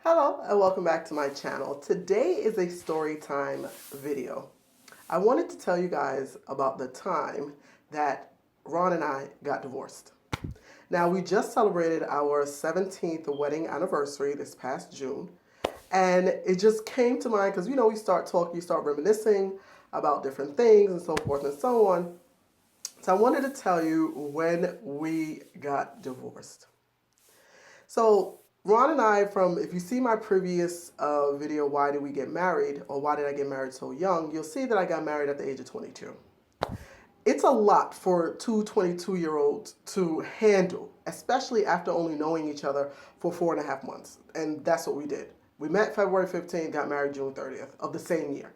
Hello and welcome back to my channel. Today is a story time video. I wanted to tell you guys about the time that Ron and I got divorced. Now, we just celebrated our 17th wedding anniversary this past June, and it just came to mind because, we start talking, you start reminiscing about different things and so forth and so on. So I wanted to tell you when we got divorced. So Ron and I, if you see my previous video, Why Did We Get Married, or Why Did I Get Married So Young, you'll see that I got married at the age of 22. It's a lot for two 22-year-olds to handle, especially after only knowing each other for 4.5 months. And that's what we did. We met February 15th, got married June 30th of the same year,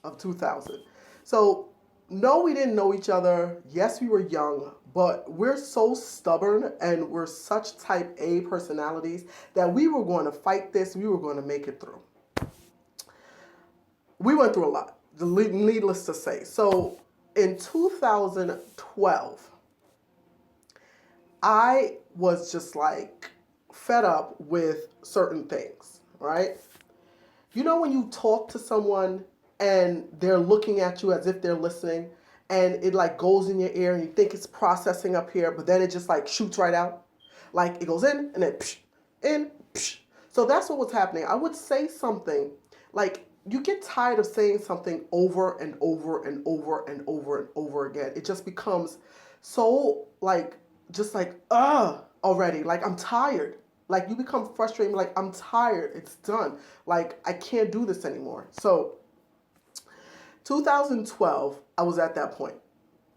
of 2000. So, no, we didn't know each other. Yes, we were young, but we're so stubborn and we're such type A personalities that we were going to fight this. We were going to make it through. We went through a lot, needless to say. So in 2012, I was just like fed up with certain things, right? You know when you talk to someone and they're looking at you as if they're listening, and it like goes in your ear and you think it's processing up here, but then it just like shoots right out. Like it goes in and then psh, in, psh. So that's what was happening. I would say something like, you get tired of saying something over and over and over and over and over again. It just becomes so like, just like, already. Like, I'm tired. Like, you become frustrated. Like, I'm tired. It's done. Like, I can't do this anymore. So 2012, I was at that point.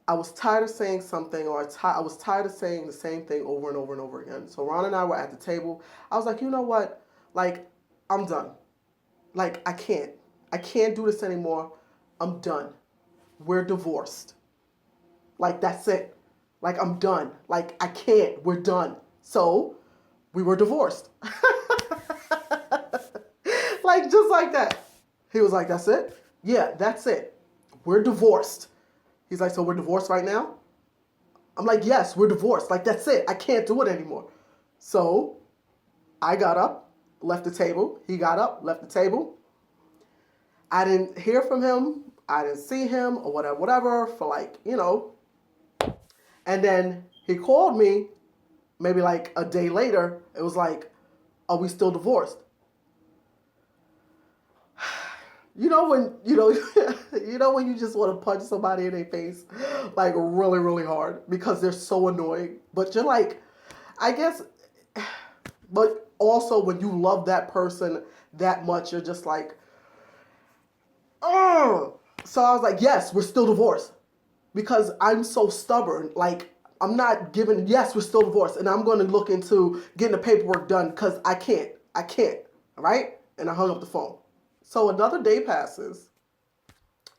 I was tired of saying something, or I was tired of saying the same thing over and over and over again. So Ron and I were at the table. I was like, you know what? Like, I'm done. Like, I can't do this anymore. I'm done. We're divorced. Like, that's it. Like, I'm done. Like, I can't. We're done. So we were divorced. Like, just like that. He was like, that's it? Yeah, that's it. We're divorced. He's like, so we're divorced right now? I'm like, yes, we're divorced. Like, that's it. I can't do it anymore. So I got up, left the table. He got up, left the table. I didn't hear from him. I didn't see him or whatever for like, And then he called me maybe like a day later. It was like, are we still divorced? You know when when you just want to punch somebody in their face, like really, really hard because they're so annoying. But you're like, I guess, but also when you love that person that much, you're just like, oh. So I was like, yes, we're still divorced because I'm so stubborn. Like, I'm not giving, yes, we're still divorced, and I'm going to look into getting the paperwork done because I can't, all right? And I hung up the phone. So another day passes,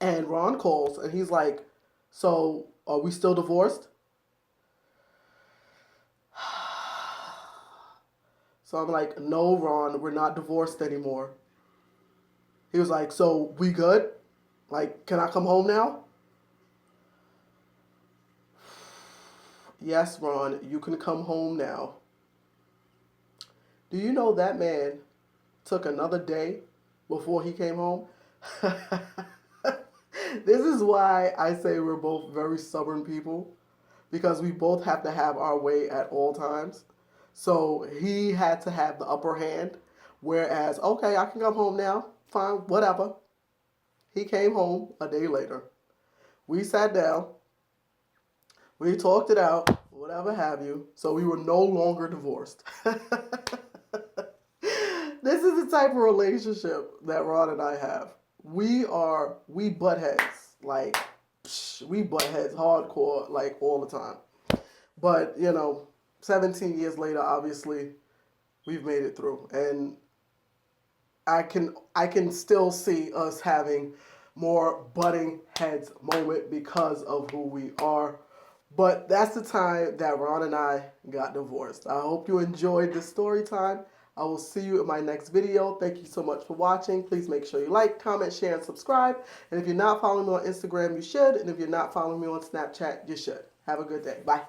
and Ron calls, and he's like, so are we still divorced? So I'm like, no, Ron, we're not divorced anymore. He was like, so we good? Like, can I come home now? Yes, Ron, you can come home now. Do you know that man took another day before he came home? This is why I say we're both very stubborn people, because we both have to have our way at all times. So he had to have the upper hand, whereas, okay, I can come home now, fine, whatever. He came home a day later. We sat down, we talked it out, whatever have you, so we were no longer divorced. This is the type of relationship that Ron and I have. We butt heads. Like, we butt heads hardcore, like, all the time. But, 17 years later, obviously, we've made it through. And I can still see us having more butting heads moment because of who we are. But that's the time that Ron and I got divorced. I hope you enjoyed this story time. I will see you in my next video. Thank you so much for watching. Please make sure you like, comment, share, and subscribe. And if you're not following me on Instagram, you should. And if you're not following me on Snapchat, you should. Have a good day. Bye.